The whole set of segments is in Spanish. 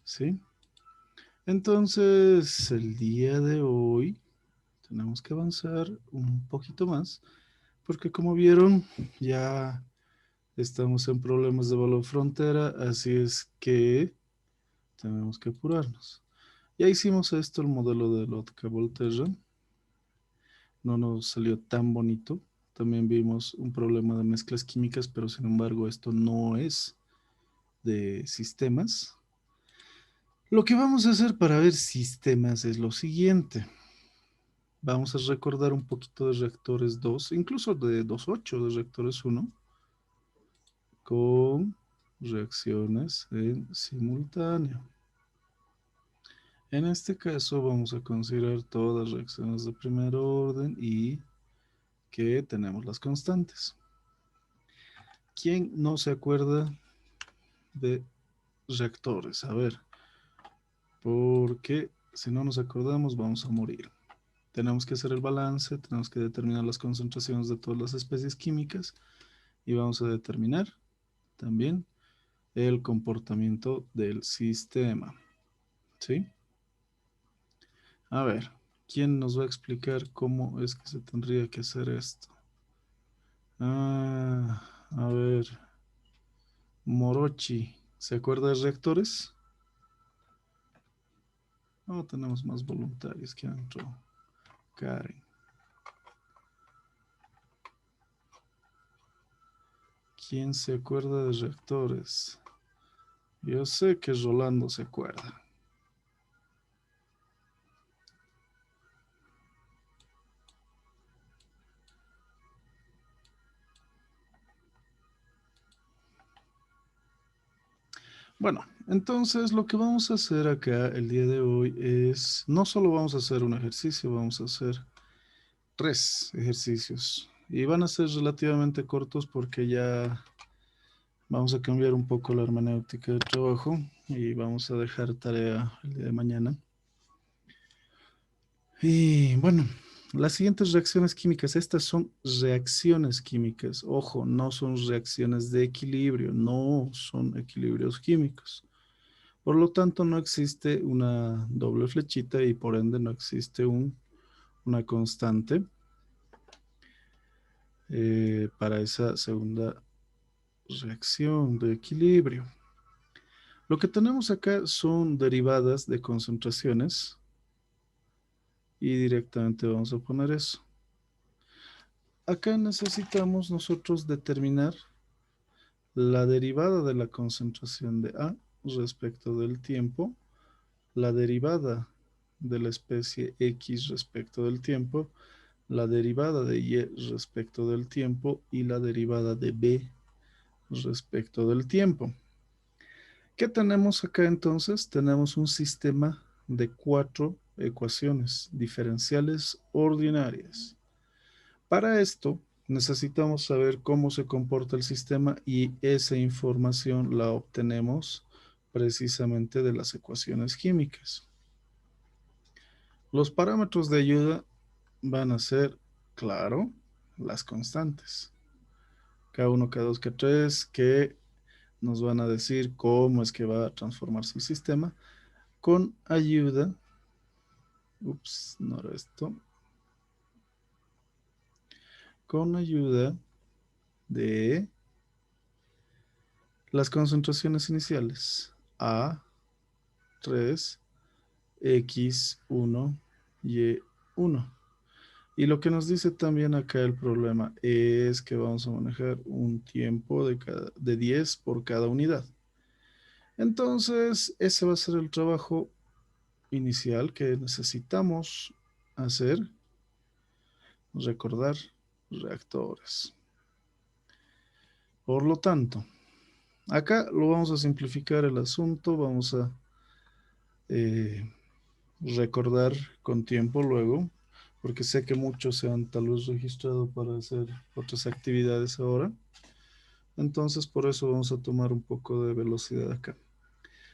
¿sí? Entonces, el día de hoy tenemos que avanzar un poquito más, porque como vieron, ya estamos en problemas de valor frontera, así es que tenemos que apurarnos. Ya hicimos esto, el modelo de Lotka-Volterra, no nos salió tan bonito. También vimos un problema de mezclas químicas, pero sin embargo esto no es de sistemas. Lo que vamos a hacer para ver sistemas es lo siguiente. Vamos a recordar un poquito de reactores 2, incluso de 2.8, de reactores 1, con reacciones en simultáneo. En este caso vamos a considerar todas reacciones de primer orden y que tenemos las constantes. ¿Quién no se acuerda de reactores? A ver, porque si no nos acordamos vamos a morir. Tenemos que hacer el balance, tenemos que determinar las concentraciones de todas las especies químicas y vamos a determinar también el comportamiento del sistema. ¿Sí? A ver, ¿quién nos va a explicar cómo es que se tendría que hacer esto? A ver, Morochi, ¿se acuerda de reactores? No, tenemos más voluntarios que entró. Karen. ¿Quién se acuerda de reactores? Yo sé que Rolando se acuerda. Bueno, entonces lo que vamos a hacer acá el día de hoy es, no solo vamos a hacer un ejercicio, vamos a hacer 3 ejercicios. Y van a ser relativamente cortos porque ya vamos a cambiar un poco la hermenéutica del trabajo y vamos a dejar tarea el día de mañana. Y bueno, las siguientes reacciones químicas, estas son reacciones químicas. Ojo, no son reacciones de equilibrio, no son equilibrios químicos. Por lo tanto, no existe una doble flechita y por ende no existe una constante para esa segunda reacción de equilibrio. Lo que tenemos acá son derivadas de concentraciones y directamente vamos a poner eso. Acá necesitamos nosotros determinar la derivada de la concentración de A respecto del tiempo, la derivada de la especie X respecto del tiempo, la derivada de Y respecto del tiempo y la derivada de B respecto del tiempo. ¿Qué tenemos acá entonces? Tenemos un sistema de 4 ecuaciones diferenciales ordinarias. Para esto necesitamos saber cómo se comporta el sistema y esa información la obtenemos precisamente de las ecuaciones químicas. Los parámetros de ayuda van a ser, claro, las constantes. K1, K2, K3, que nos van a decir cómo es que va a transformarse el sistema con ayuda, no era esto, con ayuda de las concentraciones iniciales A3, X1, Y1. Y lo que nos dice también acá el problema es que vamos a manejar un tiempo de 10 por cada unidad. Entonces, ese va a ser el trabajo inicial que necesitamos hacer, recordar reactores. Por lo tanto, acá lo vamos a simplificar el asunto, vamos a eh, recordar con tiempo luego, porque sé que muchos se han tal vez registrado para hacer otras actividades ahora. Entonces, por eso vamos a tomar un poco de velocidad acá.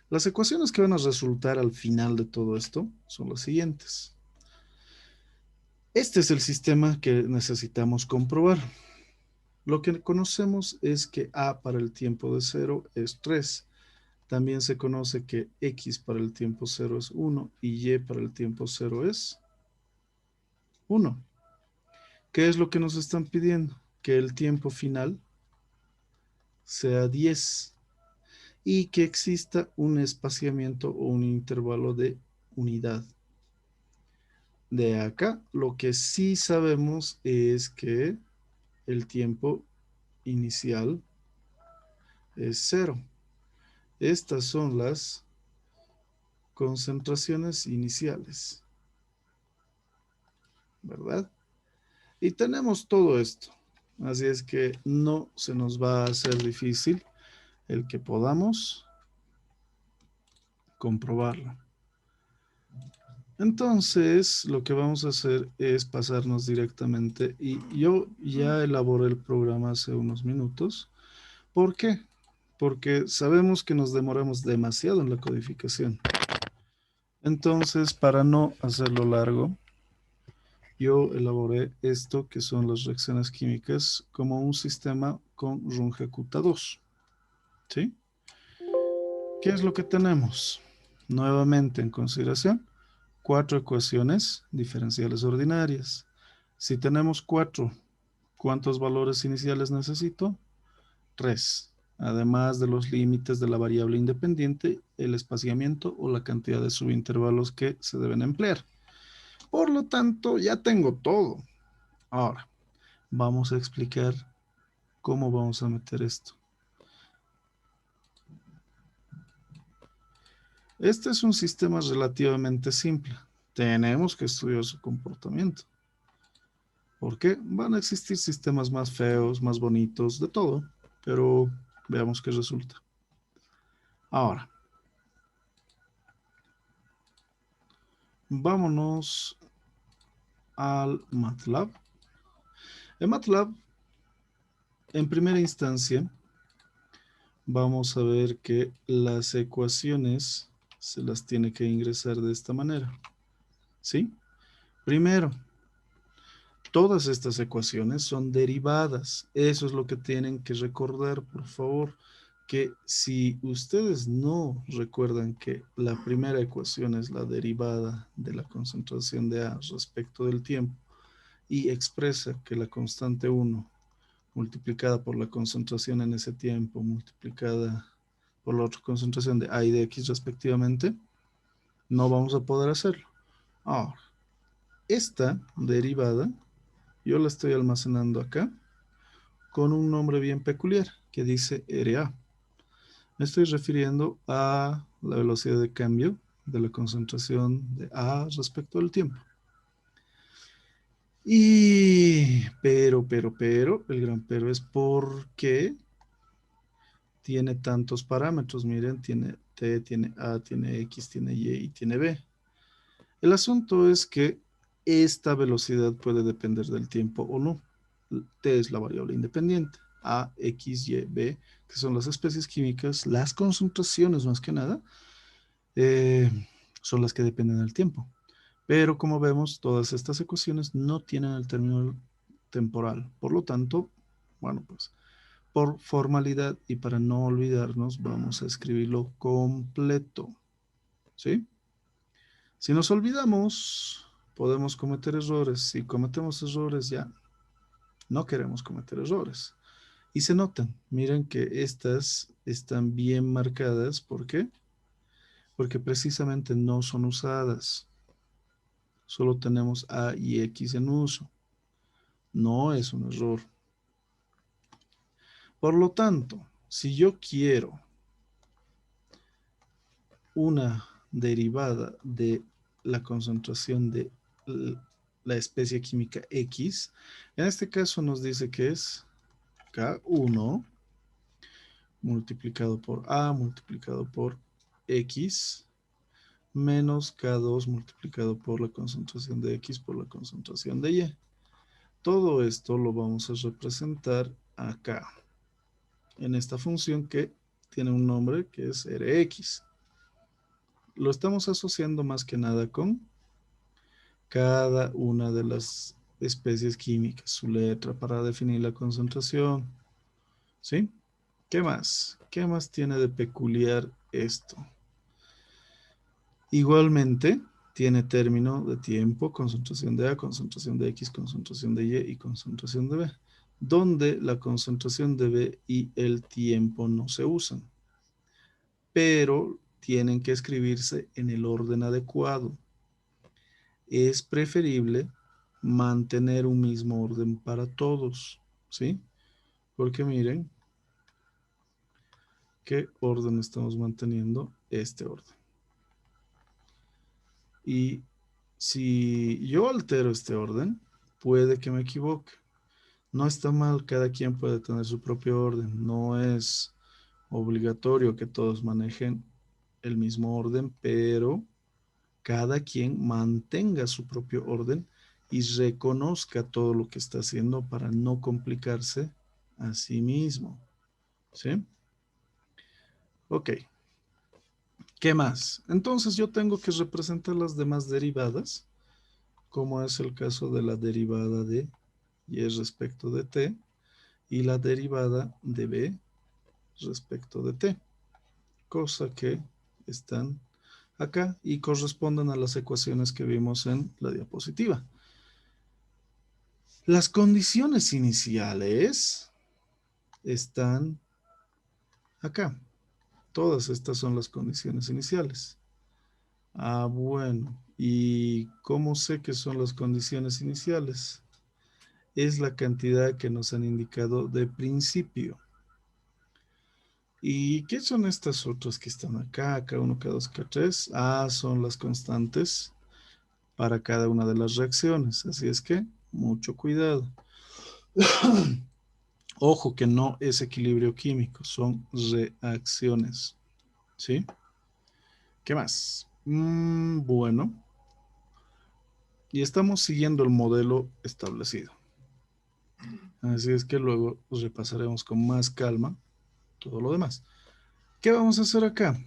Las ecuaciones que van a resultar al final de todo esto son las siguientes. Este es el sistema que necesitamos comprobar. Lo que conocemos es que A para el tiempo de 0 es 3. También se conoce que X para el tiempo 0 es 1 y Y para el tiempo 0 es 1. ¿Qué es lo que nos están pidiendo? Que el tiempo final sea 10 y que exista un espaciamiento o un intervalo de unidad. De acá, lo que sí sabemos es que el tiempo inicial es 0. Estas son las concentraciones iniciales, ¿verdad? Y tenemos todo esto. Así es que no se nos va a hacer difícil el que podamos comprobarlo. Entonces, lo que vamos a hacer es pasarnos directamente, y yo ya elaboré el programa hace unos minutos. ¿Por qué? Porque sabemos que nos demoramos demasiado en la codificación. Entonces, para no hacerlo largo, yo elaboré esto que son las reacciones químicas como un sistema con Runge-Kutta2. ¿Sí? ¿Qué es lo que tenemos? Nuevamente en consideración, 4 ecuaciones diferenciales ordinarias. Si tenemos 4, ¿cuántos valores iniciales necesito? 3. Además de los límites de la variable independiente, el espaciamiento o la cantidad de subintervalos que se deben emplear. Por lo tanto, ya tengo todo. Ahora, vamos a explicar cómo vamos a meter esto. Este es un sistema relativamente simple. Tenemos que estudiar su comportamiento. ¿Por qué? Van a existir sistemas más feos, más bonitos, de todo, pero veamos qué resulta. Ahora, vámonos al MATLAB. En MATLAB, en primera instancia, vamos a ver que las ecuaciones se las tiene que ingresar de esta manera. ¿Sí? Primero, todas estas ecuaciones son derivadas. Eso es lo que tienen que recordar, por favor, que si ustedes no recuerdan que la primera ecuación es la derivada de la concentración de A respecto del tiempo y expresa que la constante 1 multiplicada por la concentración en ese tiempo multiplicada por la otra concentración de A y de X respectivamente, no vamos a poder hacerlo. Ahora, esta derivada yo la estoy almacenando acá con un nombre bien peculiar que dice RA. Me estoy refiriendo a la velocidad de cambio de la concentración de A respecto al tiempo. Pero, el gran pero es por qué tiene tantos parámetros. Miren, tiene T, tiene A, tiene X, tiene Y y tiene B. El asunto es que esta velocidad puede depender del tiempo o no. T es la variable independiente. A, X, Y, B, que son las especies químicas, las concentraciones más que nada, eh, son las que dependen del tiempo. Pero como vemos, todas estas ecuaciones no tienen el término temporal. Por lo tanto, bueno, pues por formalidad y para no olvidarnos, vamos a escribirlo completo. ¿Sí? Si nos olvidamos, podemos cometer errores. Si cometemos errores, ya no queremos cometer errores. Y se notan, miren que estas están bien marcadas. ¿Por qué? Porque precisamente no son usadas. Solo tenemos A y X en uso. No es un error. Por lo tanto, si yo quiero una derivada de la concentración de la especie química X, en este caso nos dice que es K1 multiplicado por A multiplicado por X menos K2 multiplicado por la concentración de X por la concentración de Y. Todo esto lo vamos a representar acá, en esta función que tiene un nombre que es Rx. Lo estamos asociando más que nada con cada una de las especies químicas, su letra para definir la concentración. ¿Sí? ¿Qué más? ¿Qué más tiene de peculiar esto. Igualmente, tiene término de tiempo, concentración de A, concentración de X, concentración de Y y concentración de B, donde la concentración de B y el tiempo no se usan, pero tienen que escribirse en el orden adecuado. Es preferible mantener un mismo orden para todos, ¿sí? Porque miren, ¿qué orden estamos manteniendo? Este orden. Y si yo altero este orden, puede que me equivoque. No está mal, cada quien puede tener su propio orden. No es obligatorio que todos manejen el mismo orden, pero cada quien mantenga su propio orden y reconozca todo lo que está haciendo para no complicarse a sí mismo. ¿Sí? Ok. ¿Qué más? Entonces yo tengo que representar las demás derivadas, como es el caso de la derivada de y respecto de t y la derivada de b respecto de t, cosa que están acá y corresponden a las ecuaciones que vimos en la diapositiva. Las condiciones iniciales están acá. Todas estas son las condiciones iniciales. Ah, bueno. ¿Y cómo sé que son las condiciones iniciales? Es la cantidad que nos han indicado de principio. ¿Y qué son estas otras que están acá? K1, K2, K3. Ah, son las constantes para cada una de las reacciones. Así es que, mucho cuidado. Ojo que no es equilibrio químico, son reacciones. ¿Sí? ¿Qué más? Bueno, y estamos siguiendo el modelo establecido. Así es que luego repasaremos con más calma todo lo demás. ¿Qué vamos a hacer acá?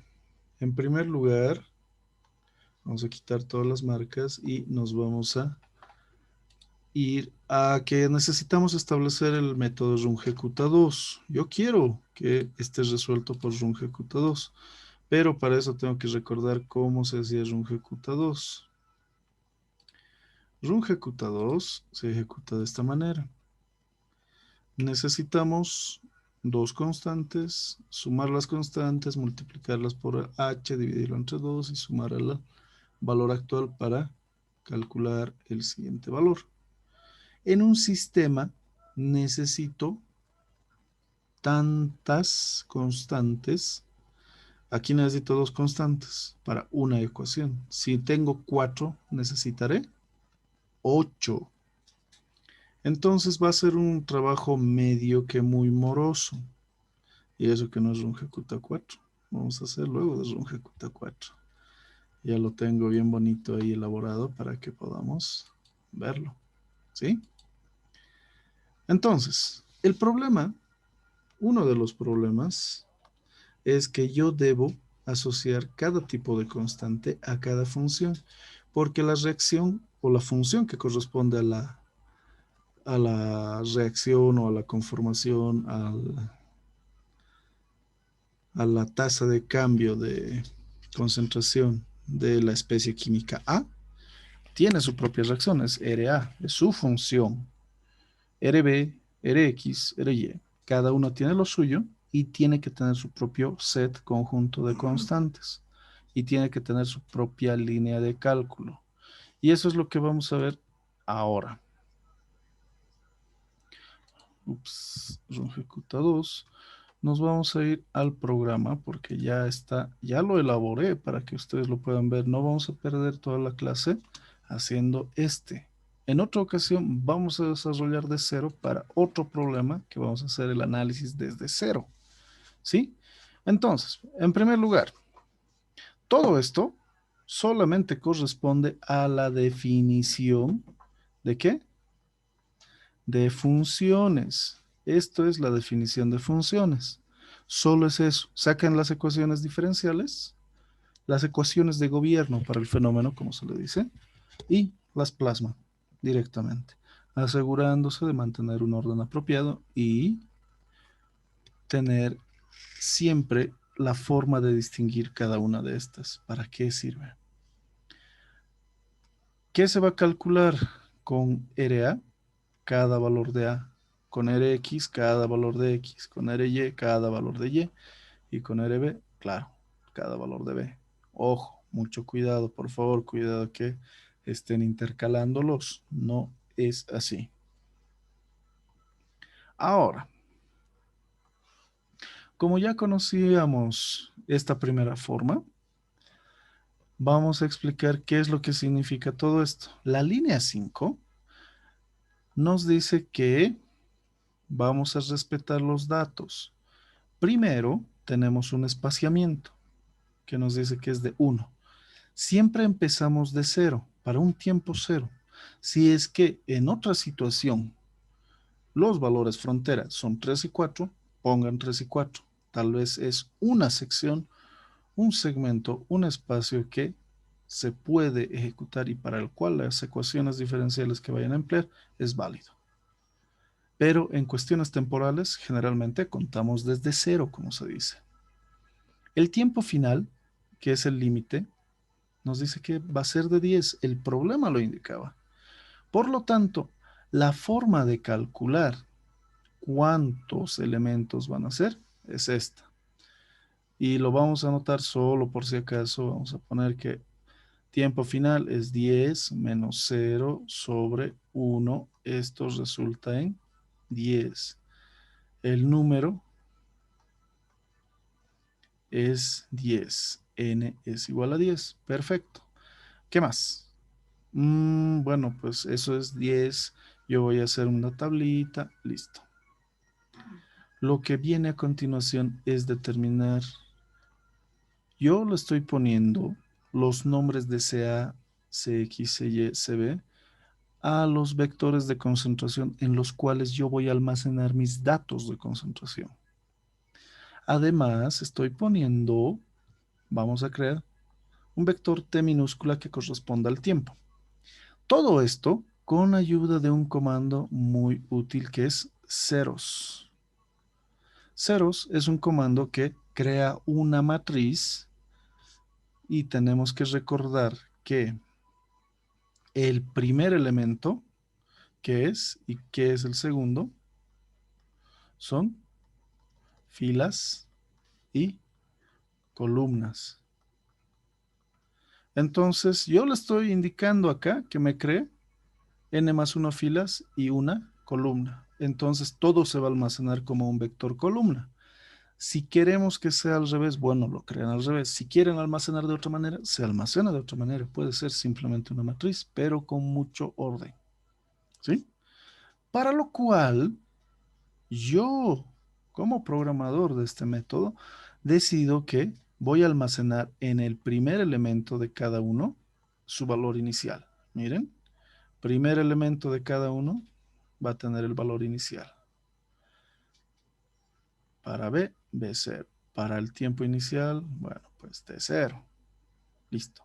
En primer lugar, vamos a quitar todas las marcas y nos vamos a ir a que necesitamos establecer el método runge-q2. Yo quiero que esté resuelto por runge-q2, pero para eso tengo que recordar cómo se hacía runge-q2. Runge-q2 se ejecuta de esta manera. Necesitamos dos constantes, sumar las constantes, multiplicarlas por h, dividirlo entre 2 y sumar el valor actual para calcular el siguiente valor. En un sistema necesito tantas constantes. Aquí necesito dos constantes para una ecuación. Si tengo 4, necesitaré 8. Entonces va a ser un trabajo medio que muy moroso. Y eso que no es runge Q4. Vamos a hacer luego de runge Q4. Ya lo tengo bien bonito ahí elaborado para que podamos verlo. ¿Sí? Entonces, el problema, uno de los problemas, es que yo debo asociar cada tipo de constante a cada función, porque la reacción o la función que corresponde a la reacción o a la conformación, a la tasa de cambio de concentración de la especie química A, tiene su propia reacción, es RA, es su función. RB, Rx, Ry, cada uno tiene lo suyo y tiene que tener su propio set conjunto de constantes y tiene que tener su propia línea de cálculo. Y eso es lo que vamos a ver ahora. Ups, ejecuta 2. Nos vamos a ir al programa porque ya está, ya lo elaboré para que ustedes lo puedan ver. No vamos a perder toda la clase haciendo este. En otra ocasión vamos a desarrollar de cero para otro problema que vamos a hacer el análisis desde cero. ¿Sí? Entonces, en primer lugar, todo esto solamente corresponde a la definición ¿de qué? De funciones. Esto es la definición de funciones. Solo es eso. Sacan las ecuaciones diferenciales, las ecuaciones de gobierno para el fenómeno, como se le dice, y las plasman directamente, asegurándose de mantener un orden apropiado y tener siempre la forma de distinguir cada una de estas. ¿Para qué sirve? ¿Qué se va a calcular con RA? Cada valor de A. Con Rx, cada valor de X. Con Ry, cada valor de Y. Y con Rb, claro, cada valor de B. Ojo, mucho cuidado, por favor, cuidado que estén intercalándolos. No es así. Ahora, como ya conocíamos esta primera forma, vamos a explicar qué es lo que significa todo esto. La línea 5 nos dice que vamos a respetar los datos. Primero, tenemos un espaciamiento que nos dice que es de 1. Siempre empezamos de 0, para un tiempo 0. Si es que en otra situación los valores frontera son 3 y 4, pongan 3 y 4. Tal vez es una sección, un segmento, un espacio que se puede ejecutar y para el cual las ecuaciones diferenciales que vayan a emplear es válido. Pero en cuestiones temporales, generalmente contamos desde 0, como se dice. El tiempo final, que es el límite, nos dice que va a ser de 10. El problema lo indicaba. Por lo tanto, la forma de calcular cuántos elementos van a ser es esta. Y lo vamos a anotar solo por si acaso. Vamos a poner que tiempo final es 10 menos 0 sobre 1. Esto resulta en 10. El número es 10. N es igual a 10. Perfecto. ¿Qué más? Bueno, pues eso es 10. Yo voy a hacer una tablita. Listo. Lo que viene a continuación es determinar. Yo le estoy poniendo los nombres de CA, CX, CY, CB a los vectores de concentración en los cuales yo voy a almacenar mis datos de concentración. Además, estoy poniendo, vamos a crear un vector T minúscula que corresponda al tiempo. Todo esto con ayuda de un comando muy útil que es ceros. Ceros es un comando que crea una matriz y tenemos que recordar que el primer elemento, que es y que es el segundo, son filas y columnas. Entonces, yo le estoy indicando acá que me cree n más 1 filas y una columna. Entonces, todo se va a almacenar como un vector columna. Si queremos que sea al revés, bueno, lo crean al revés. Si quieren almacenar de otra manera, se almacena de otra manera. Puede ser simplemente una matriz, pero con mucho orden. ¿Sí? Para lo cual, yo, como programador de este método, decido que voy a almacenar en el primer elemento de cada uno su valor inicial. Miren, primer elemento de cada uno va a tener el valor inicial. Para B, B0. Para el tiempo inicial, bueno, pues T0. Listo.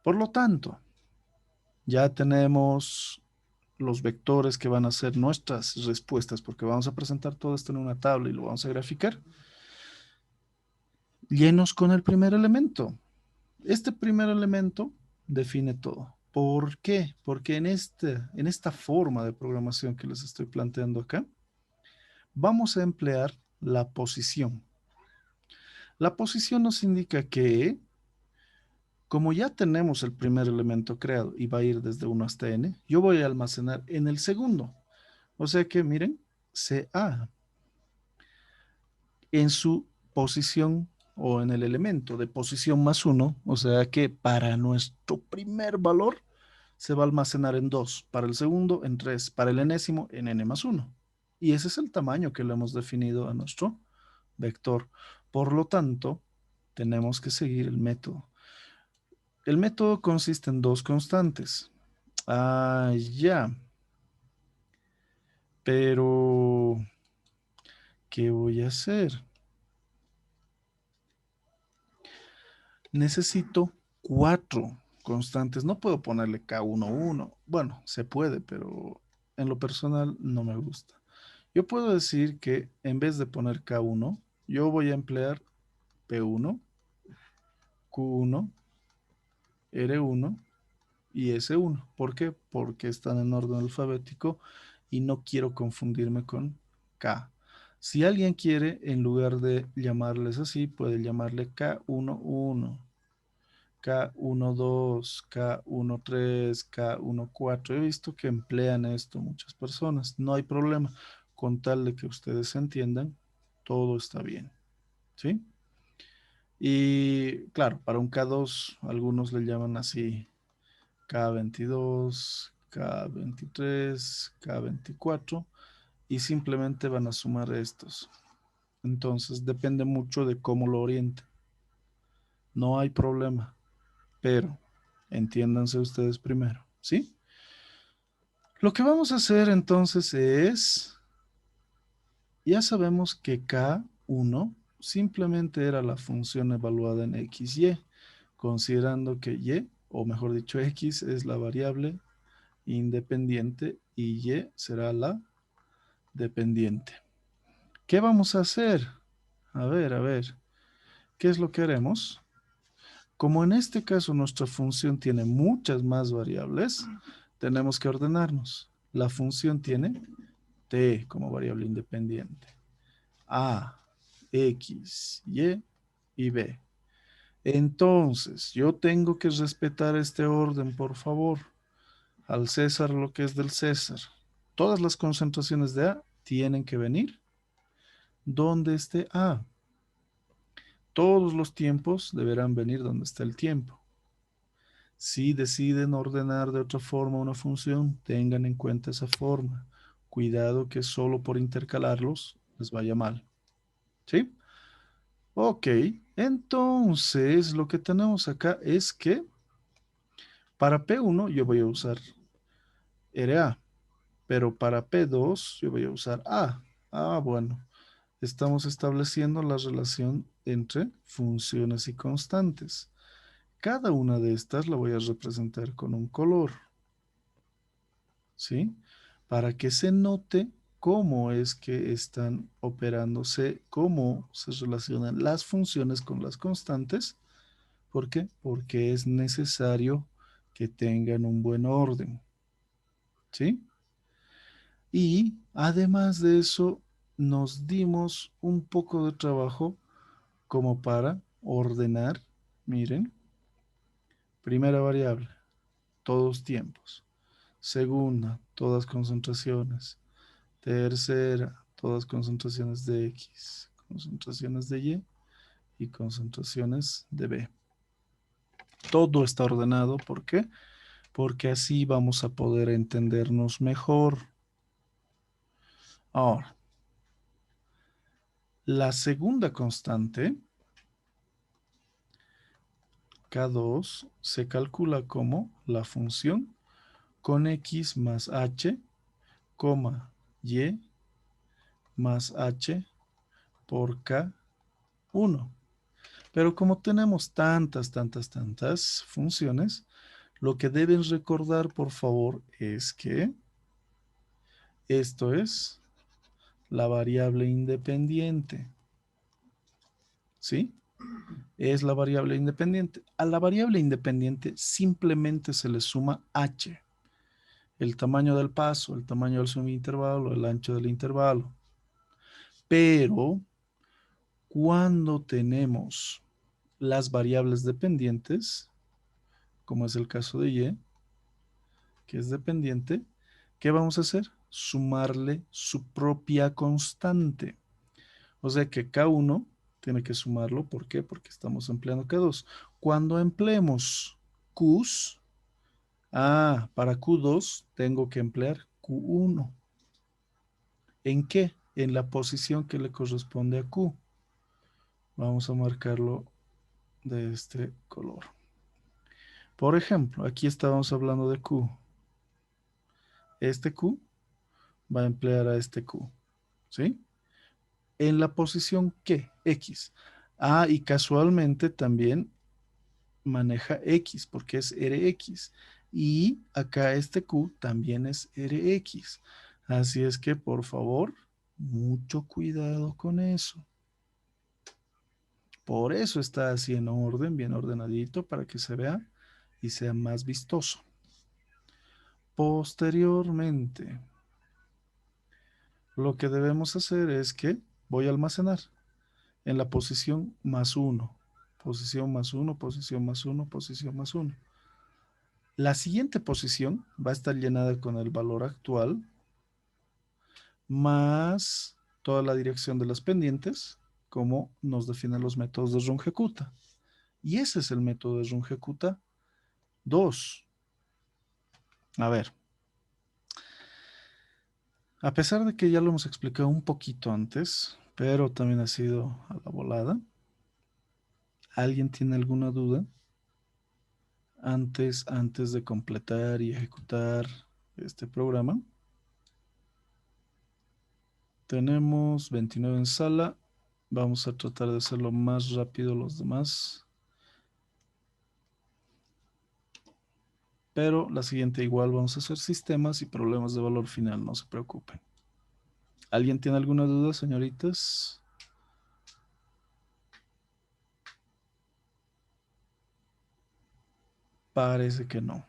Por lo tanto, ya tenemos los vectores que van a ser nuestras respuestas, porque vamos a presentar todo esto en una tabla y lo vamos a graficar. Llenos con el primer elemento. Este primer elemento define todo. ¿Por qué? Porque en esta forma de programación que les estoy planteando acá, vamos a emplear la posición. La posición nos indica que, como ya tenemos el primer elemento creado y va a ir desde 1 hasta n, yo voy a almacenar en el segundo. O sea que, miren, CA en su posición o en el elemento de posición más 1, o sea que para nuestro primer valor se va a almacenar en 2, para el segundo en 3, para el enésimo en n más 1. Y ese es el tamaño que le hemos definido a nuestro vector. Por lo tanto, tenemos que seguir el método. El método consiste en dos constantes. Ah, ya. Pero, ¿qué voy a hacer? Necesito 4 constantes. No puedo ponerle K11. Bueno, se puede, pero en lo personal no me gusta. Yo puedo decir que en vez de poner K1, yo voy a emplear P1, Q1, R1 y S1. ¿Por qué? Porque están en orden alfabético y no quiero confundirme con K. Si alguien quiere, en lugar de llamarles así, puede llamarle K11, K12, K13, K14. He visto que emplean esto muchas personas. No hay problema. Con tal de que ustedes entiendan, todo está bien. ¿Sí? Y claro, para un K2, algunos le llaman así K22, K23, K24 y simplemente van a sumar estos. Entonces depende mucho de cómo lo oriente. No hay problema, pero entiéndanse ustedes primero, ¿sí? Lo que vamos a hacer entonces es, ya sabemos que K1 simplemente era la función evaluada en XY, considerando que Y, o mejor dicho X, es la variable independiente y Y será la dependiente. ¿Qué vamos a hacer? A ver, ¿qué es lo que haremos? Como en este caso nuestra función tiene muchas más variables, tenemos que ordenarnos. La función tiene t como variable independiente, a, x, y b. Entonces, yo tengo que respetar este orden, por favor. Al César lo que es del César. Todas las concentraciones de A tienen que venir donde esté A. Todos los tiempos deberán venir donde está el tiempo. Si deciden ordenar de otra forma una función, tengan en cuenta esa forma. Cuidado que solo por intercalarlos les vaya mal. ¿Sí? Ok, entonces lo que tenemos acá es que para P1 yo voy a usar RA, pero para P2 yo voy a usar A. Ah, bueno, estamos estableciendo la relación entre funciones y constantes. Cada una de estas la voy a representar con un color, ¿sí? Para que se note cómo es que están operándose, cómo se relacionan las funciones con las constantes. ¿Por qué? Porque es necesario que tengan un buen orden, ¿sí? Y además de eso, nos dimos un poco de trabajo como para ordenar, miren, primera variable, todos tiempos. Segunda, todas concentraciones. Tercera, todas concentraciones de X, concentraciones de y concentraciones de B. Todo está ordenado, ¿por qué? Porque así vamos a poder entendernos mejor. Ahora, la segunda constante, K2, se calcula como la función con X más H, coma, Y más H por K1. Pero como tenemos tantas funciones, lo que deben recordar, por favor, es que esto es la variable independiente. ¿Sí? Es la variable independiente. A la variable independiente simplemente se le suma h, el tamaño del paso, el tamaño del subintervalo, el ancho del intervalo. Pero cuando tenemos las variables dependientes, como es el caso de y, que es dependiente, ¿qué vamos a hacer? Sumarle su propia constante. O sea que K1 tiene que sumarlo. ¿Por qué? Porque estamos empleando K2. Cuando empleemos Qs, para Q2 tengo que emplear Q1. ¿En qué? En la posición que le corresponde a Q. Vamos a marcarlo de este color. Por ejemplo, aquí estábamos hablando de Q. Este Q va a emplear a este Q. ¿Sí? En la posición que X. Y casualmente también maneja X porque es Rx. Y acá este Q también es Rx. Así es que por favor, mucho cuidado con eso. Por eso está así en orden, bien ordenadito, para que se vea y sea más vistoso. Posteriormente, lo que debemos hacer es que voy a almacenar en la posición más uno. Posición más uno, posición más uno, posición más uno. La siguiente posición va a estar llenada con el valor actual más toda la dirección de las pendientes, como nos definen los métodos de rungecuta. Y ese es el método de rungecuta 2. A ver, a pesar de que ya lo hemos explicado un poquito antes, pero también ha sido a la volada, ¿alguien tiene alguna duda antes de completar y ejecutar este programa? Tenemos 29 en sala. Vamos a tratar de hacerlo más rápido los demás. Pero la siguiente igual vamos a hacer sistemas y problemas de valor final, no se preocupen. ¿Alguien tiene alguna duda, señoritas? Parece que no.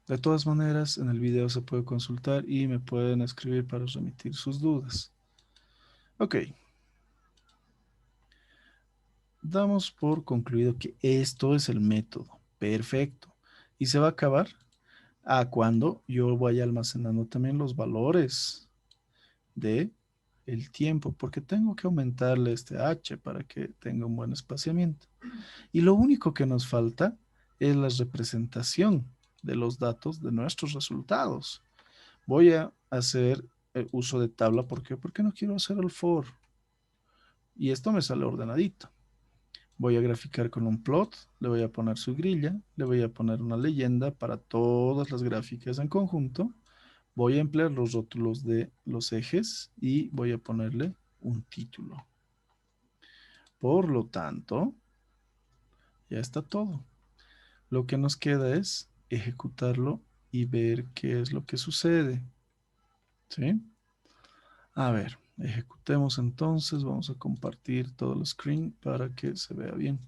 De todas maneras, en el video se puede consultar y me pueden escribir para remitir sus dudas. Ok. Damos por concluido que esto es el método. Perfecto. Y se va a acabar cuando yo vaya almacenando también los valores de el tiempo, porque tengo que aumentarle este h para que tenga un buen espaciamiento. Y lo único que nos falta es la representación de los datos de nuestros resultados. Voy a hacer uso de tabla. ¿Por qué? Porque no quiero hacer el for. Y esto me sale ordenadito. Voy a graficar con un plot, le voy a poner su grilla, le voy a poner una leyenda para todas las gráficas en conjunto. Voy a emplear los rótulos de los ejes y voy a ponerle un título. Por lo tanto, ya está todo. Lo que nos queda es ejecutarlo y ver qué es lo que sucede. ¿Sí? A ver, ejecutemos entonces. Vamos a compartir todo el screen para que se vea bien.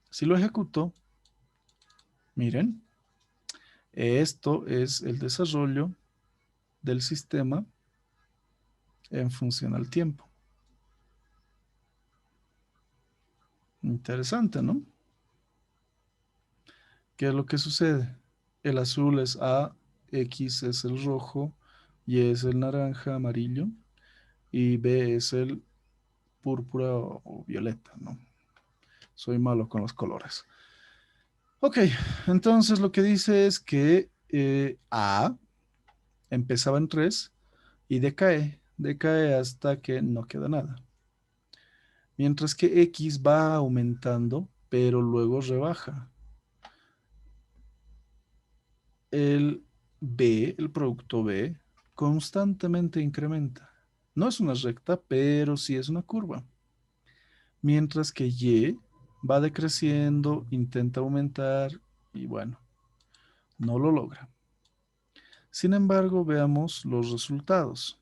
Si lo ejecuto, miren, esto es el desarrollo del sistema en función al tiempo. Interesante, ¿no? ¿Qué es lo que sucede? El azul es A, X es el rojo, Y es el naranja, amarillo, y B es el púrpura o violeta, ¿no? Soy malo con los colores. Ok, entonces lo que dice es que A empezaba en 3 y decae hasta que no queda nada. Mientras que X va aumentando, pero luego rebaja. El B, el producto B, constantemente incrementa. No es una recta, pero sí es una curva. Mientras que Y va decreciendo, intenta aumentar y bueno, no lo logra. Sin embargo, veamos los resultados.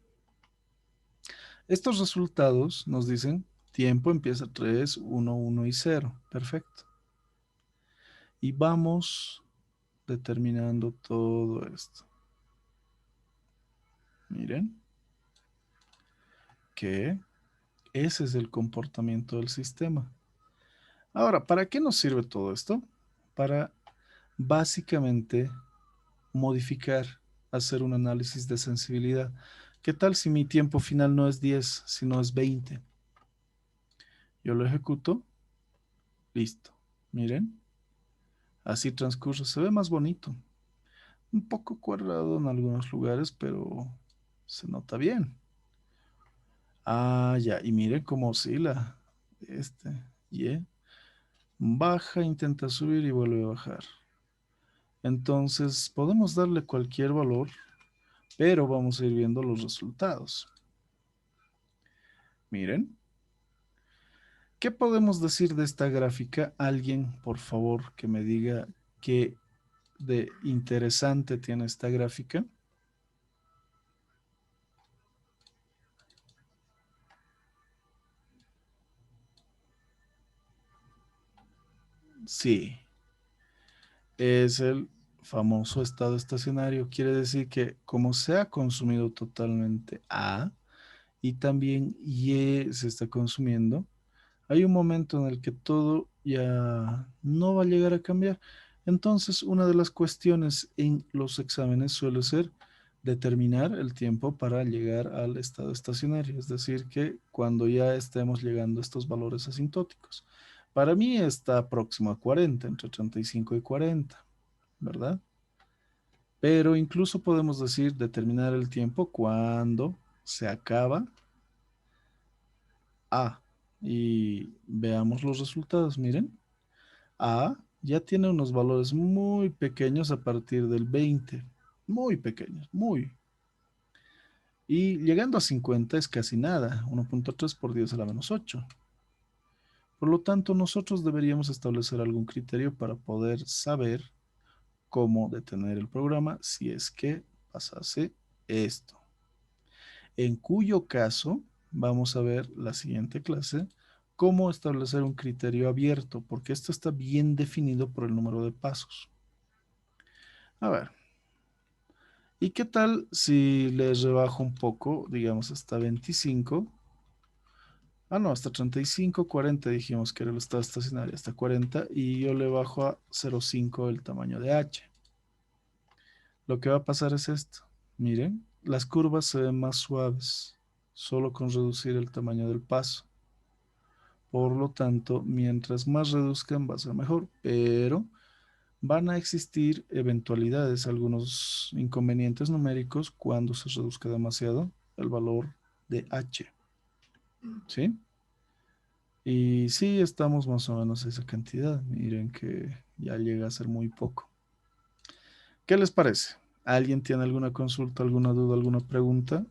Estos resultados nos dicen tiempo empieza 3, 1, 1 y 0. Perfecto. Y vamos determinando todo esto. Miren que ese es el comportamiento del sistema. Ahora, ¿para qué nos sirve todo esto? Para básicamente modificar, hacer un análisis de sensibilidad. ¿Qué tal si mi tiempo final no es 10, sino es 20? Yo lo ejecuto, listo. Miren, así transcurre, se ve más bonito. Un poco cuadrado en algunos lugares, pero se nota bien. Ya, y miren cómo oscila. Y baja, intenta subir y vuelve a bajar. Entonces, podemos darle cualquier valor, pero vamos a ir viendo los resultados. Miren. ¿Qué podemos decir de esta gráfica? Alguien, por favor, que me diga qué de interesante tiene esta gráfica. Sí, es el famoso estado estacionario. Quiere decir que como se ha consumido totalmente A y también Y se está consumiendo, hay un momento en el que todo ya no va a llegar a cambiar. Entonces, una de las cuestiones en los exámenes suele ser determinar el tiempo para llegar al estado estacionario, es decir, que cuando ya estemos llegando a estos valores asintóticos. Para mí está próximo a 40, entre 35 y 40, ¿verdad? Pero incluso podemos decir determinar el tiempo cuando se acaba A. Y veamos los resultados, miren. A ya tiene unos valores muy pequeños a partir del 20, muy pequeños, muy. Y llegando a 50 es casi nada, 1.3 por 10 a la menos 8. Por lo tanto, nosotros deberíamos establecer algún criterio para poder saber cómo detener el programa si es que pasase esto. En cuyo caso, vamos a ver la siguiente clase, cómo establecer un criterio abierto, porque esto está bien definido por el número de pasos. A ver, ¿y qué tal si les rebajo un poco, digamos hasta 25? Ah, no, hasta 35, 40 dijimos que era el estado estacionario, hasta 40 y yo le bajo a 0,5 el tamaño de H. Lo que va a pasar es esto. Miren, las curvas se ven más suaves, solo con reducir el tamaño del paso. Por lo tanto, mientras más reduzcan va a ser mejor, pero van a existir eventualidades, algunos inconvenientes numéricos cuando se reduzca demasiado el valor de H. ¿Sí? Y sí, estamos más o menos a esa cantidad. Miren que ya llega a ser muy poco. ¿Qué les parece? ¿Alguien tiene alguna consulta, alguna duda, alguna pregunta?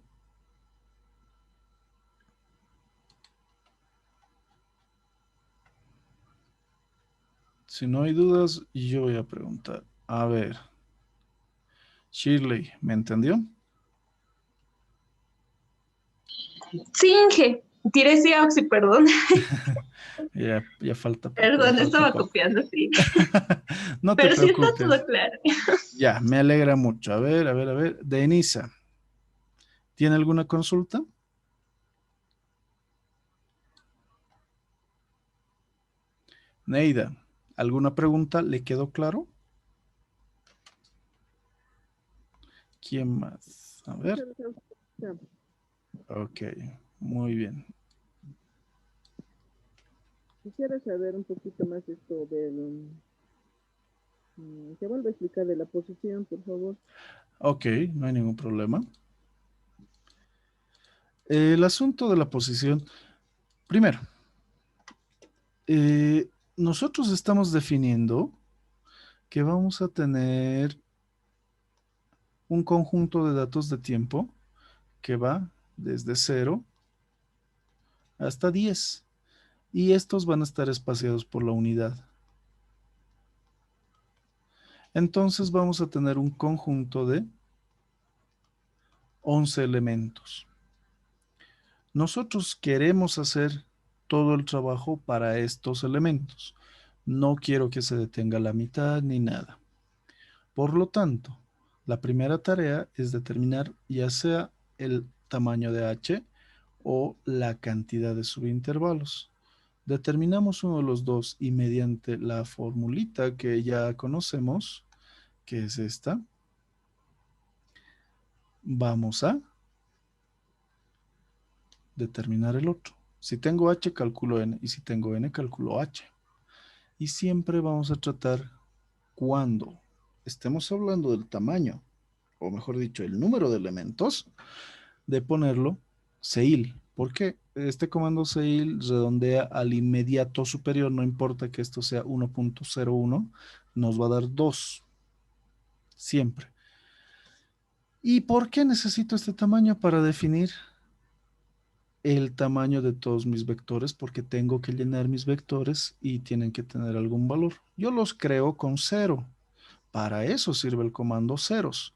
Si no hay dudas, yo voy a preguntar. A ver, Shirley, ¿me entendió? Sí, Inge, tiré sí, Oxy, perdón. Ya falta poco, ya Perdón, falta estaba poco. copiando, sí. No te Pero sí está preocupes. todo claro. Ya, me alegra mucho. A ver, a ver, a ver. Denisa, ¿tiene alguna consulta? Neida, ¿alguna pregunta? ¿Le quedó claro? ¿Quién más? A ver. Ok, muy bien. Quisiera saber un poquito más esto que vuelva a explicar de la posición, por favor. Ok, no hay ningún problema. El asunto de la posición. Primero, nosotros estamos definiendo que vamos a tener un conjunto de datos de tiempo que va desde 0 hasta 10 y estos van a estar espaciados por la unidad. Entonces vamos a tener un conjunto de 11 elementos. Nosotros queremos hacer todo el trabajo para estos elementos. No quiero que se detenga la mitad ni nada. Por lo tanto, la primera tarea es determinar ya sea el tamaño de H o la cantidad de subintervalos. Determinamos uno de los dos y mediante la formulita que ya conocemos, que es esta, vamos a determinar el otro. Si tengo H, calculo N, y si tengo N, calculo H. Y siempre vamos a tratar cuando estemos hablando del tamaño, o mejor dicho, el número de elementos, de ponerlo ceil. ¿Por qué? Este comando ceil redondea al inmediato superior, no importa que esto sea 1.01, nos va a dar 2, siempre. ¿Y por qué necesito este tamaño para definir el tamaño de todos mis vectores? Porque tengo que llenar mis vectores y tienen que tener algún valor. Yo los creo con 0. Para eso sirve el comando ceros.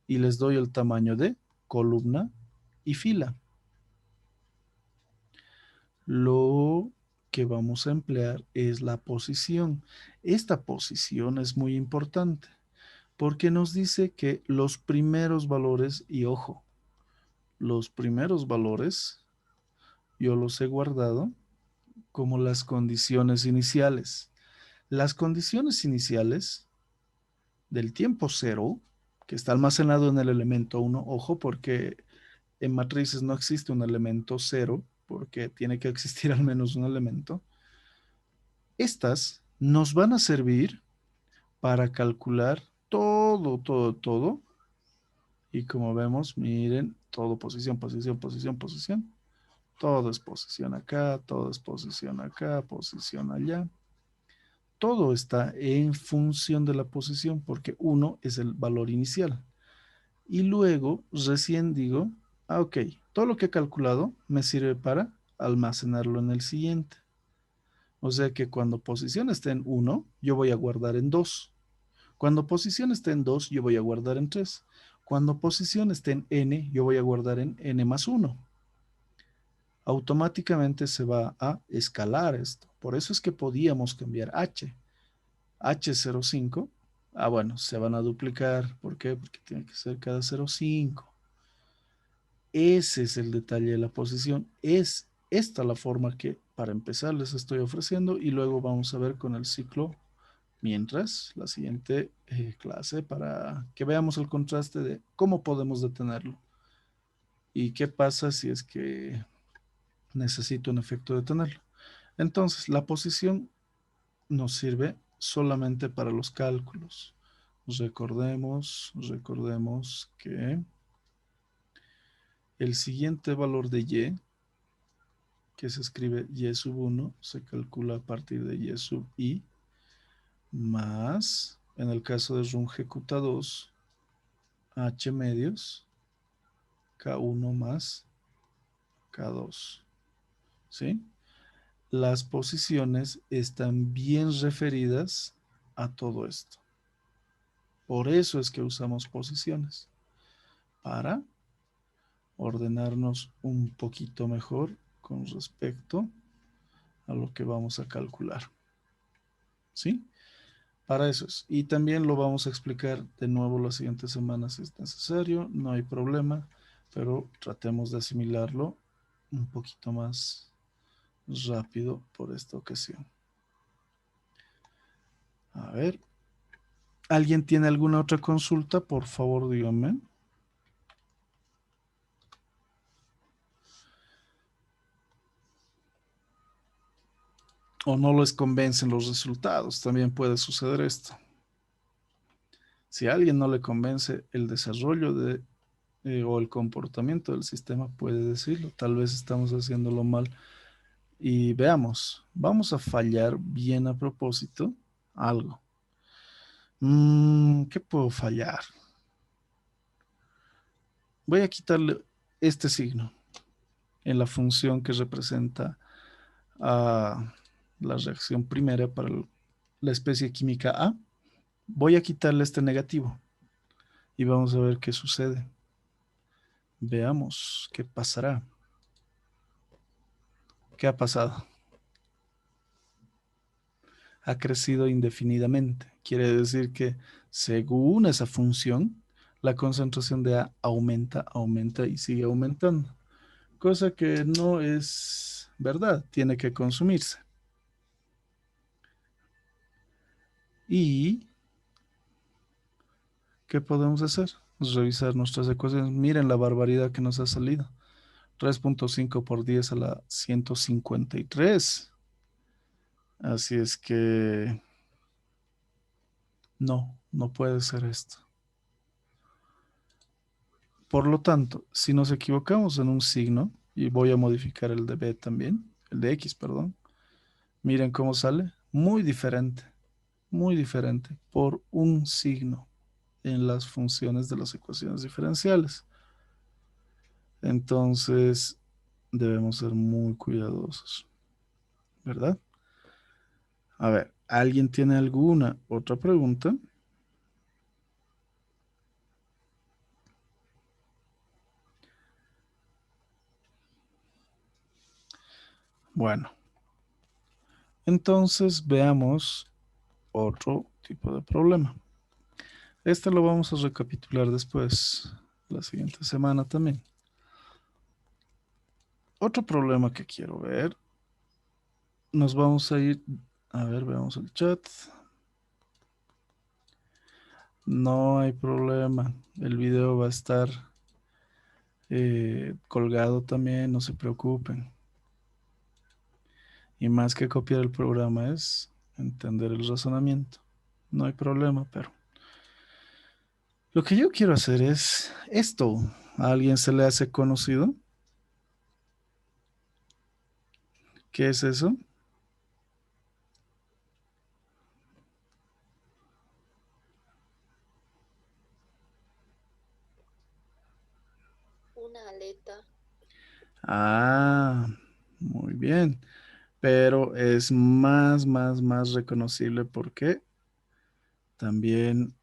Y les doy el tamaño de columna y fila. Lo que vamos a emplear es la posición. Esta posición es muy importante porque nos dice que los primeros valores, y ojo, los primeros valores yo los he guardado como las condiciones iniciales. Las condiciones iniciales del tiempo cero, que está almacenado en el elemento uno, ojo, porque en matrices no existe un elemento cero, porque tiene que existir al menos un elemento. Estas nos van a servir para calcular todo. Y como vemos, miren, todo posición, posición, posición, posición. Todo es posición acá, todo es posición acá, posición allá. Todo está en función de la posición porque uno es el valor inicial. Y luego recién digo, ok, todo lo que he calculado me sirve para almacenarlo en el siguiente. O sea que cuando posición esté en uno, yo voy a guardar en 2. Cuando posición esté en 2, yo voy a guardar en 3. Cuando posición esté en n, yo voy a guardar en n más 1. Automáticamente se va a escalar esto. Por eso es que podíamos cambiar h. H05. Bueno, se van a duplicar. ¿Por qué? Porque tiene que ser cada 0,5. Ese es el detalle de la posición. Es esta la forma que para empezar les estoy ofreciendo y luego vamos a ver con el ciclo mientras la siguiente clase para que veamos el contraste de cómo podemos detenerlo y qué pasa si es que necesito en efecto detenerlo. Entonces, la posición nos sirve solamente para los cálculos. Recordemos que el siguiente valor de y, que se escribe y sub 1, se calcula a partir de y sub i, más, en el caso de rungecuta 2, h medios, k1 más k2. ¿Sí? Las posiciones están bien referidas a todo esto. Por eso es que usamos posiciones, para ordenarnos un poquito mejor con respecto a lo que vamos a calcular. ¿Sí? Para eso es. Y también lo vamos a explicar de nuevo la siguiente semana si es necesario, no hay problema, pero tratemos de asimilarlo un poquito más rápido por esta ocasión. A ver, ¿alguien tiene alguna otra consulta? Por favor, díganme. O no les convencen los resultados, también puede suceder esto. Si a alguien no le convence el desarrollo o el comportamiento del sistema, puede decirlo. Tal vez estamos haciéndolo mal. Y veamos, vamos a fallar bien a propósito algo. ¿Qué puedo fallar? Voy a quitarle este signo en la función que representa a la reacción primera para la especie química A. Voy a quitarle este negativo y vamos a ver qué sucede. Veamos qué pasará. ¿Qué ha pasado? Ha crecido indefinidamente. Quiere decir que según esa función, la concentración de A aumenta y sigue aumentando. Cosa que no es verdad, tiene que consumirse. ¿Y qué podemos hacer? Revisar nuestras ecuaciones. Miren la barbaridad que nos ha salido. 3.5 por 10 a la 153. Así es que no puede ser esto. Por lo tanto, si nos equivocamos en un signo, y voy a modificar el de B también, el de X, perdón, miren cómo sale. Muy diferente, por un signo en las funciones de las ecuaciones diferenciales. Entonces, debemos ser muy cuidadosos, ¿verdad? A ver, ¿alguien tiene alguna otra pregunta? Bueno, Entonces veamos otro tipo de problema. Este lo vamos a recapitular después, la siguiente semana también. Otro problema que quiero ver. Nos vamos a ir, a ver, veamos el chat. No hay problema. El video va a estar colgado también, no se preocupen. Y más que copiar el programa es entender el razonamiento. No hay problema, pero lo que yo quiero hacer es esto. ¿A alguien se le hace conocido? ¿Qué es eso? Una aleta. Ah, muy bien. Pero es más reconocible porque también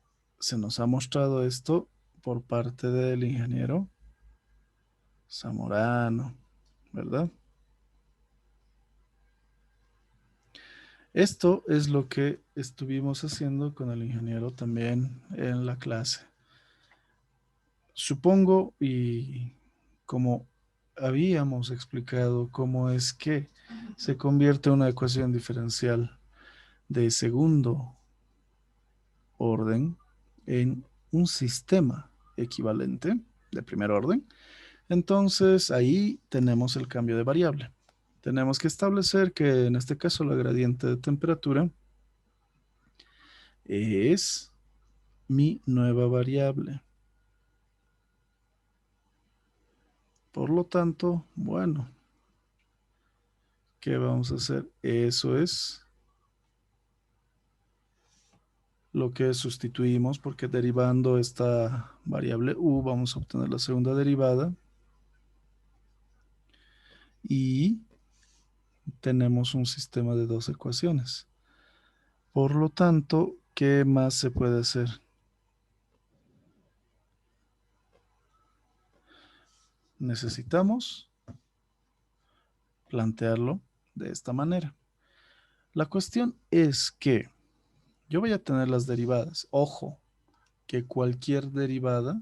se nos ha mostrado esto por parte del ingeniero Zamorano, ¿verdad? Esto es lo que estuvimos haciendo con el ingeniero también en la clase. Supongo, y como habíamos explicado cómo es que se convierte una ecuación diferencial de segundo orden en un sistema equivalente de primer orden, entonces ahí tenemos el cambio de variable. Tenemos que establecer que en este caso la gradiente de temperatura es mi nueva variable. Por lo tanto, bueno, ¿qué vamos a hacer? Eso es lo que sustituimos, porque derivando esta variable u vamos a obtener la segunda derivada y tenemos un sistema de dos ecuaciones. Por lo tanto, ¿qué más se puede hacer? Necesitamos plantearlo de esta manera. La cuestión es que yo voy a tener las derivadas. Ojo, que cualquier derivada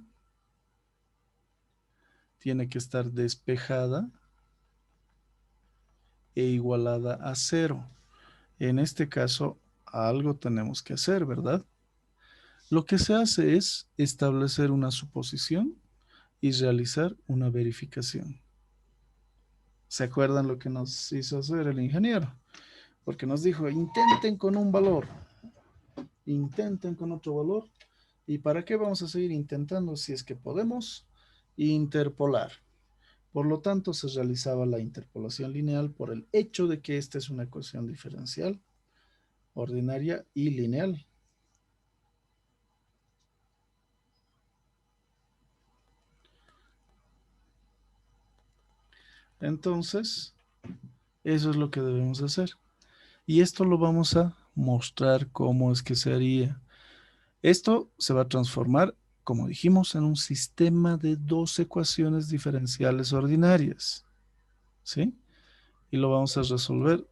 tiene que estar despejada e igualada a cero. En este caso, algo tenemos que hacer, ¿verdad? Lo que se hace es establecer una suposición y realizar una verificación. ¿Se acuerdan lo que nos hizo hacer el ingeniero? Porque nos dijo, intenten con un valor, intenten con otro valor. ¿Y para qué vamos a seguir intentando si es que podemos interpolar? Por lo tanto, se realizaba la interpolación lineal por el hecho de que esta es una ecuación diferencial ordinaria y lineal. Entonces, eso es lo que debemos hacer. Y esto lo vamos a mostrar cómo es que se haría. Esto se va a transformar, como dijimos, en un sistema de dos ecuaciones diferenciales ordinarias. ¿Sí? Y lo vamos a resolver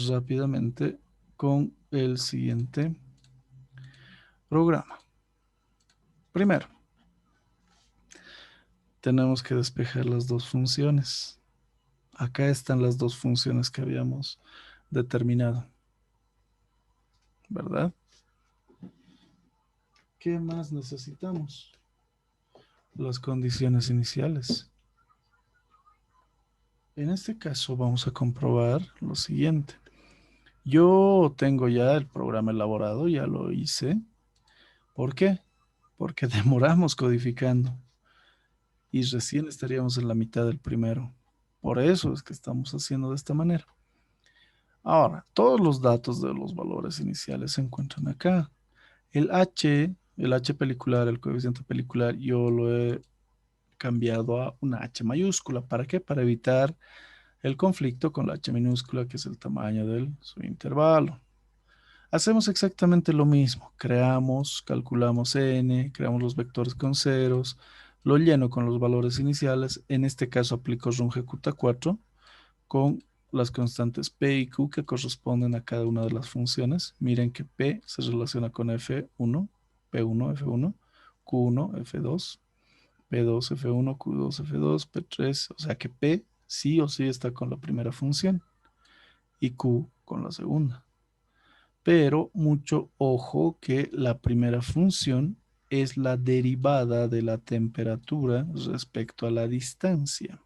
rápidamente con el siguiente programa. Primero, tenemos que despejar las dos funciones. Acá están las dos funciones que habíamos determinado, ¿verdad? ¿Qué más necesitamos? Las condiciones iniciales. En este caso vamos a comprobar lo siguiente. Yo tengo ya el programa elaborado, ya lo hice. ¿Por qué? Porque demoramos codificando y recién estaríamos en la mitad del primero. Por eso es que estamos haciendo de esta manera. Ahora, todos los datos de los valores iniciales se encuentran acá. El H pelicular, el coeficiente pelicular, yo lo he cambiado a una H mayúscula. ¿Para qué? Para evitar el conflicto con la H minúscula, que es el tamaño del subintervalo. Hacemos exactamente lo mismo. Creamos, calculamos n, creamos los vectores con ceros, lo lleno con los valores iniciales. En este caso aplico Runge Q4 con las constantes P y Q que corresponden a cada una de las funciones. Miren que P se relaciona con F1, P1, F1, Q1, F2, P2, F1, Q2, F2, P3. O sea que P sí o sí está con la primera función y Q con la segunda. Pero mucho ojo que la primera función es la derivada de la temperatura respecto a la distancia.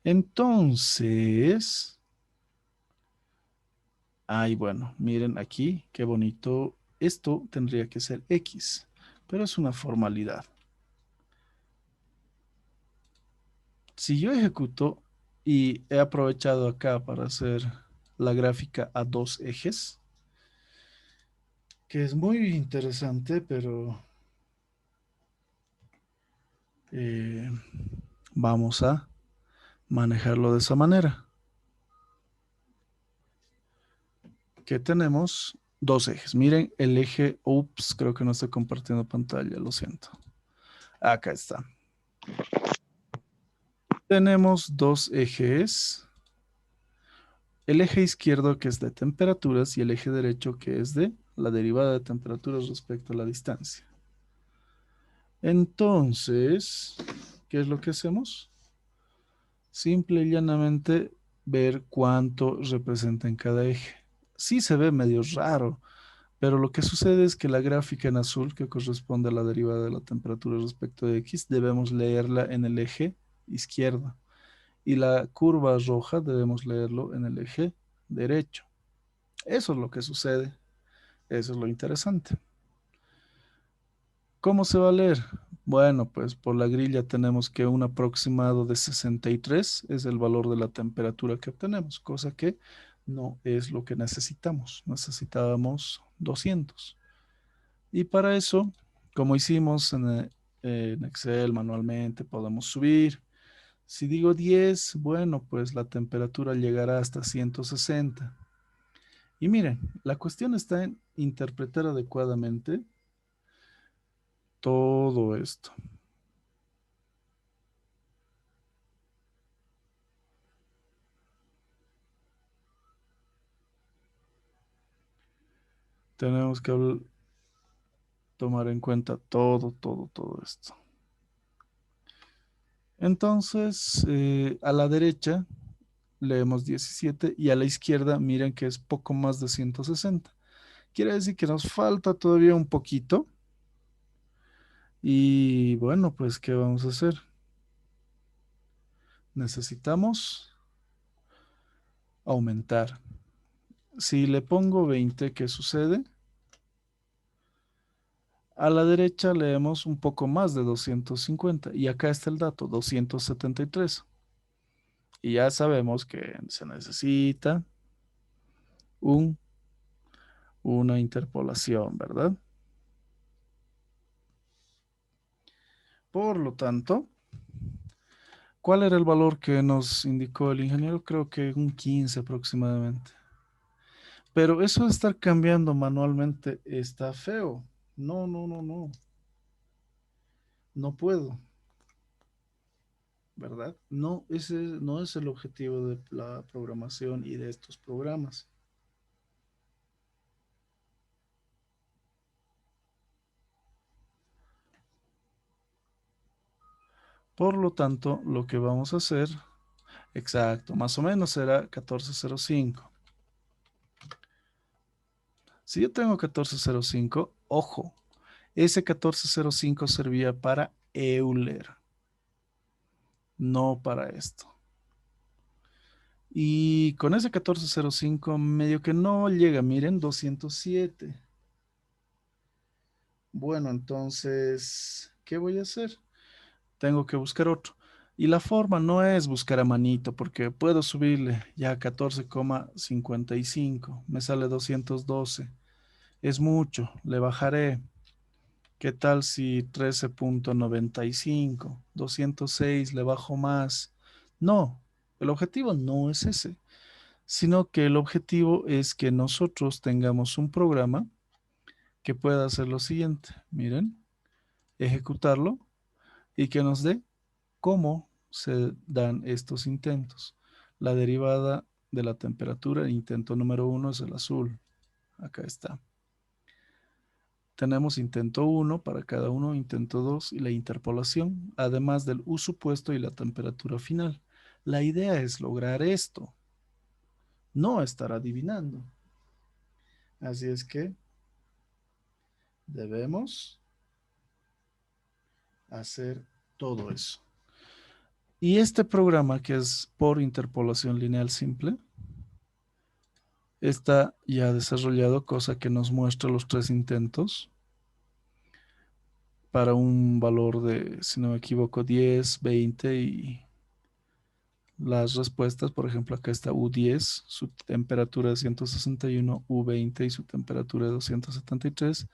Entonces, bueno, miren aquí, qué bonito. Esto tendría que ser X, pero es una formalidad. Si yo ejecuto y he aprovechado acá para hacer la gráfica a dos ejes, que es muy interesante, pero eh, vamos a manejarlo de esa manera. Que tenemos dos ejes. Miren el eje, ups, creo que no estoy compartiendo pantalla, lo siento. Acá está. Tenemos dos ejes. El eje izquierdo que es de temperaturas y el eje derecho que es de la derivada de temperaturas respecto a la distancia. Entonces, ¿qué es lo que hacemos? Simple y llanamente ver cuánto representa en cada eje. Sí se ve medio raro, pero lo que sucede es que la gráfica en azul, que corresponde a la derivada de la temperatura respecto de X, debemos leerla en el eje izquierdo. Y la curva roja debemos leerlo en el eje derecho. Eso es lo que sucede. Eso es lo interesante. ¿Cómo se va a leer? Bueno, pues por la grilla tenemos que un aproximado de 63 es el valor de la temperatura que obtenemos, cosa que no es lo que necesitamos. Necesitábamos 200. Y para eso, como hicimos en Excel manualmente, podemos subir. Si digo 10, bueno, pues la temperatura llegará hasta 160. Y miren, la cuestión está en interpretar adecuadamente todo esto. Tenemos que tomar en cuenta todo esto. Entonces, a la derecha leemos 17 y a la izquierda miren que es poco más de 160. Quiere decir que nos falta todavía un poquito. Y bueno, pues, ¿qué vamos a hacer? Necesitamos aumentar. Si le pongo 20, ¿qué sucede? A la derecha leemos un poco más de 250 y acá está el dato, 273. Y ya sabemos que se necesita un, una interpolación, ¿verdad? Por lo tanto, ¿cuál era el valor que nos indicó el ingeniero? Creo que un 15 aproximadamente. Pero eso de estar cambiando manualmente está feo. No, no, no, no. No puedo, ¿verdad? No, ese no es el objetivo de la programación y de estos programas. Por lo tanto, lo que vamos a hacer, exacto, más o menos será 1405. Si yo tengo 1405, ojo, ese 1405 servía para Euler, no para esto. Y con ese 1405 medio que no llega, miren, 207. Bueno, entonces, ¿qué voy a hacer? Tengo que buscar otro. Y la forma no es buscar a manito, porque puedo subirle ya 14,55. Me sale 212. Es mucho, le bajaré. ¿Qué tal si 13,95? 206, le bajo más. No, el objetivo no es ese, sino que el objetivo es que nosotros tengamos un programa que pueda hacer lo siguiente. Miren, ejecutarlo y que nos dé cómo se dan estos intentos. La derivada de la temperatura, intento número 1 es el azul. Acá está. Tenemos intento 1 para cada uno, intento 2 y la interpolación, además del U supuesto y la temperatura final. La idea es lograr esto, no estar adivinando. Así es que debemos hacer todo eso. Y este programa, que es por interpolación lineal simple, está ya desarrollado, cosa que nos muestra los 3 intentos para un valor de, si no me equivoco, 10, 20 y las respuestas. Por ejemplo, acá está U10, su temperatura de 161, U20 y su temperatura de 273.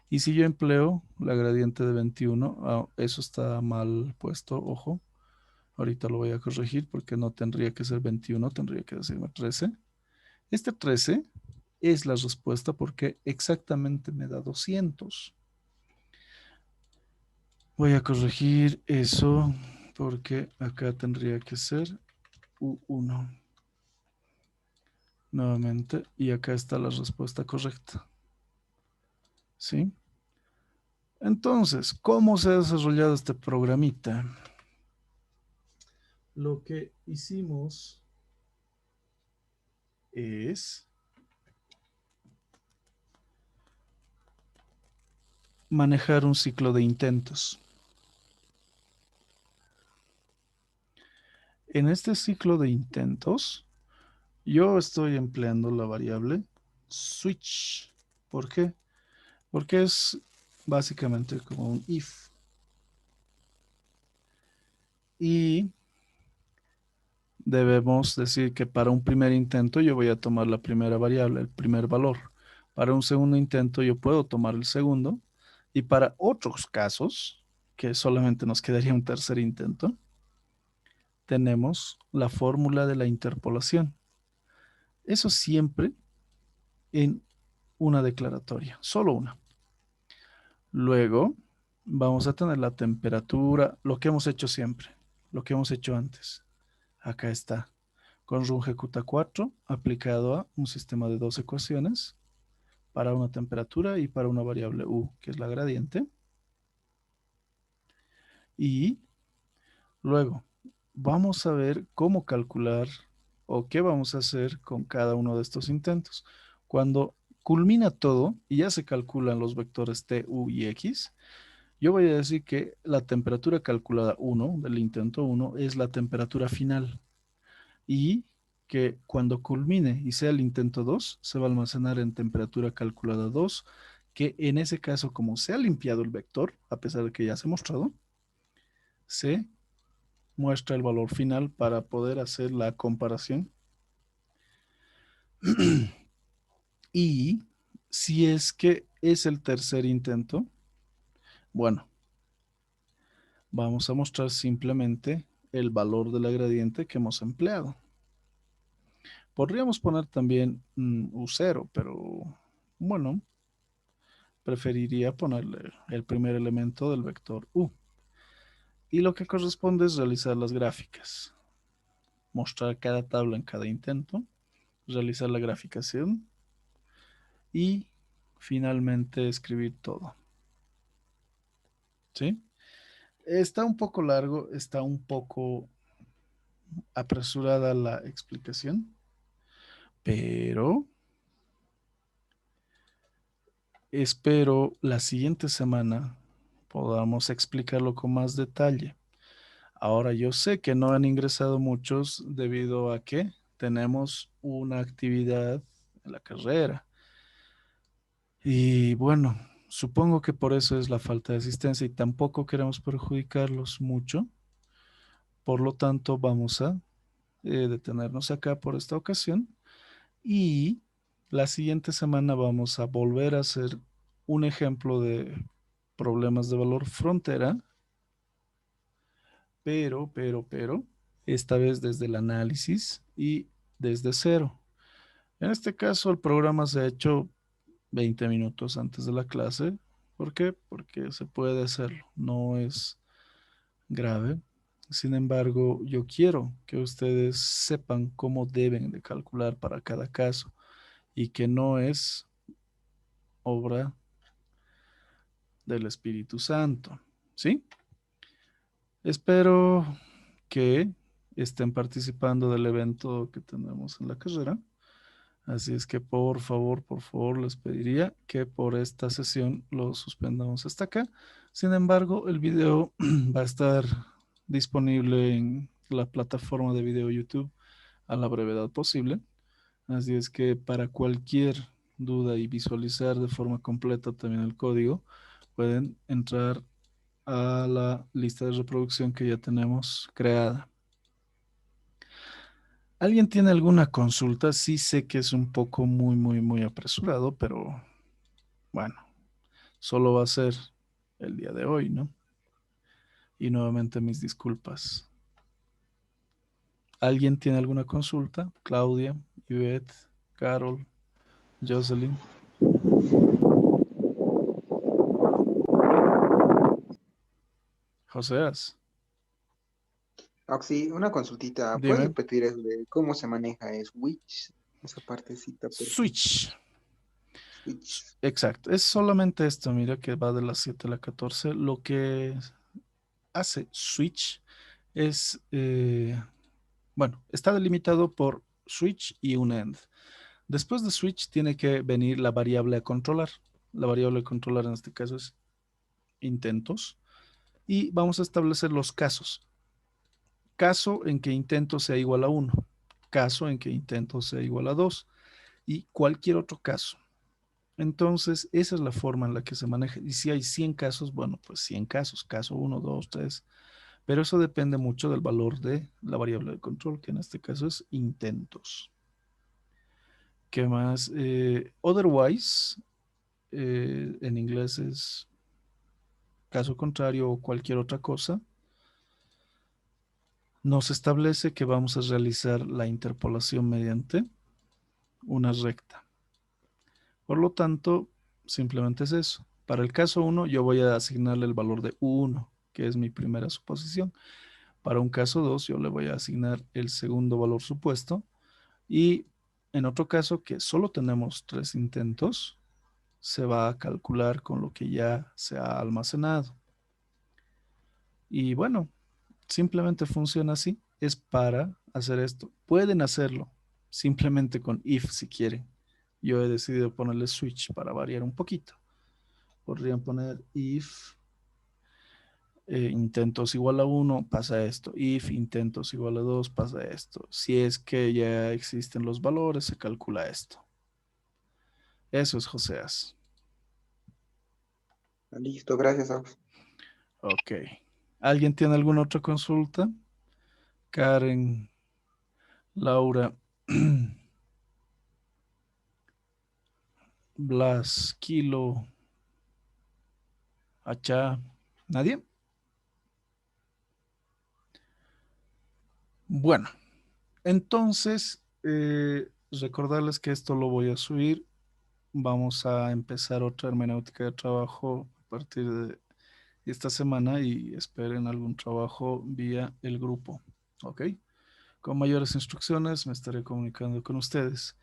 Y si yo empleo la gradiente de 21, eso está mal puesto, ojo. Ahorita lo voy a corregir porque no tendría que ser 21, tendría que decirme 13. Este 13 es la respuesta porque exactamente me da 200. Voy a corregir eso porque acá tendría que ser U1. Nuevamente, y acá está la respuesta correcta. ¿Sí? Entonces, ¿cómo se ha desarrollado este programita? Lo que hicimos es manejar un ciclo de intentos. En este ciclo de intentos, yo estoy empleando la variable switch. ¿Por qué? Porque es básicamente como un if. Y debemos decir que para un primer intento yo voy a tomar la primera variable, el primer valor. Para un segundo intento yo puedo tomar el segundo. Y para otros casos, que solamente nos quedaría un tercer intento, tenemos la fórmula de la interpolación. Eso siempre en una declaratoria, solo una. Luego vamos a tener la temperatura, lo que hemos hecho siempre, lo que hemos hecho antes. Acá está, con Runge Q4 aplicado a un sistema de 2 ecuaciones para una temperatura y para una variable U, que es la gradiente. Y luego vamos a ver cómo calcular o qué vamos a hacer con cada uno de estos intentos. Cuando culmina todo y ya se calculan los vectores T, U y X, yo voy a decir que la temperatura calculada 1 del intento 1 es la temperatura final y que cuando culmine y sea el intento 2, se va a almacenar en temperatura calculada 2, que en ese caso, como se ha limpiado el vector, a pesar de que ya se ha mostrado, se muestra el valor final para poder hacer la comparación. Y si es que es el tercer intento, bueno, vamos a mostrar simplemente el valor de la gradiente que hemos empleado. Podríamos poner también U0, pero bueno, preferiría ponerle el primer elemento del vector U. Y lo que corresponde es realizar las gráficas, mostrar cada tabla en cada intento, realizar la graficación y finalmente escribir todo. ¿Sí? Está un poco largo, está un poco apresurada la explicación, pero espero la siguiente semana podamos explicarlo con más detalle. Ahora yo sé que no han ingresado muchos debido a que tenemos una actividad en la carrera. Y bueno, supongo que por eso es la falta de asistencia y tampoco queremos perjudicarlos mucho. Por lo tanto, vamos a detenernos acá por esta ocasión y la siguiente semana vamos a volver a hacer un ejemplo de problemas de valor frontera, pero, esta vez desde el análisis y desde cero. En este caso, el programa se ha hecho 20 minutos antes de la clase. ¿Por qué? Porque se puede hacerlo, no es grave. Sin embargo, yo quiero que ustedes sepan cómo deben de calcular para cada caso y que no es obra del Espíritu Santo. ¿Sí? Espero que estén participando del evento que tenemos en la carrera. Así es que por favor, les pediría que por esta sesión lo suspendamos hasta acá. Sin embargo, el video va a estar disponible en la plataforma de video YouTube a la brevedad posible. Así es que para cualquier duda y visualizar de forma completa también el código, pueden entrar a la lista de reproducción que ya tenemos creada. ¿Alguien tiene alguna consulta? Sí sé que es un poco muy apresurado, pero bueno, solo va a ser el día de hoy, ¿no? Y nuevamente mis disculpas. ¿Alguien tiene alguna consulta? Claudia, Yvette, Carol, Jocelyn. Joseas, Oxy, una consultita. ¿Puedes dime. repetir eso de cómo se maneja Switch? Esa partecita, por favor. Switch. Switch. Exacto. Es solamente esto, mira, que va de las 7 a la 14. Lo que hace Switch es, bueno, está delimitado por switch y un end. Después de switch tiene que venir la variable a controlar. La variable a controlar en este caso es intentos. Y vamos a establecer los casos. Caso en que intento sea igual a 1. Caso en que intento sea igual a 2. Y cualquier otro caso. Entonces, esa es la forma en la que se maneja. Y si hay 100 casos, bueno, pues 100 casos. Caso 1, 2, 3. Pero eso depende mucho del valor de la variable de control, que en este caso es intentos. ¿Qué más? Otherwise, en inglés es caso contrario o cualquier otra cosa. Nos establece que vamos a realizar la interpolación mediante una recta. Por lo tanto, simplemente es eso. Para el caso 1, yo voy a asignarle el valor de 1, que es mi primera suposición. Para un caso 2, yo le voy a asignar el segundo valor supuesto. Y en otro caso, que solo tenemos 3 intentos, se va a calcular con lo que ya se ha almacenado. Y bueno, simplemente funciona así. Es para hacer esto. Pueden hacerlo simplemente con if si quieren. Yo he decidido ponerle switch para variar un poquito. Podrían poner if intentos igual a 1, pasa esto. If intentos igual a 2, pasa esto. Si es que ya existen los valores, se calcula esto. Eso es Joseas. Listo, gracias, Oxy. Ok. ¿Alguien tiene alguna otra consulta? Karen, Laura, Blas, Kilo, Hacha, ¿nadie? Bueno, entonces recordarles que esto lo voy a subir. Vamos a empezar otra hermenéutica de trabajo a partir de esta semana y esperen algún trabajo vía el grupo. ¿Ok? Con mayores instrucciones me estaré comunicando con ustedes.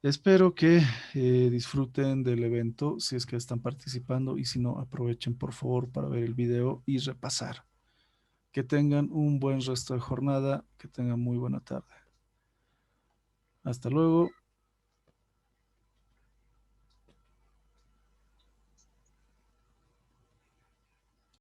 Espero que disfruten del evento si es que están participando y si no, aprovechen por favor para ver el video y repasar. Que tengan un buen resto de jornada, que tengan muy buena tarde. Hasta luego.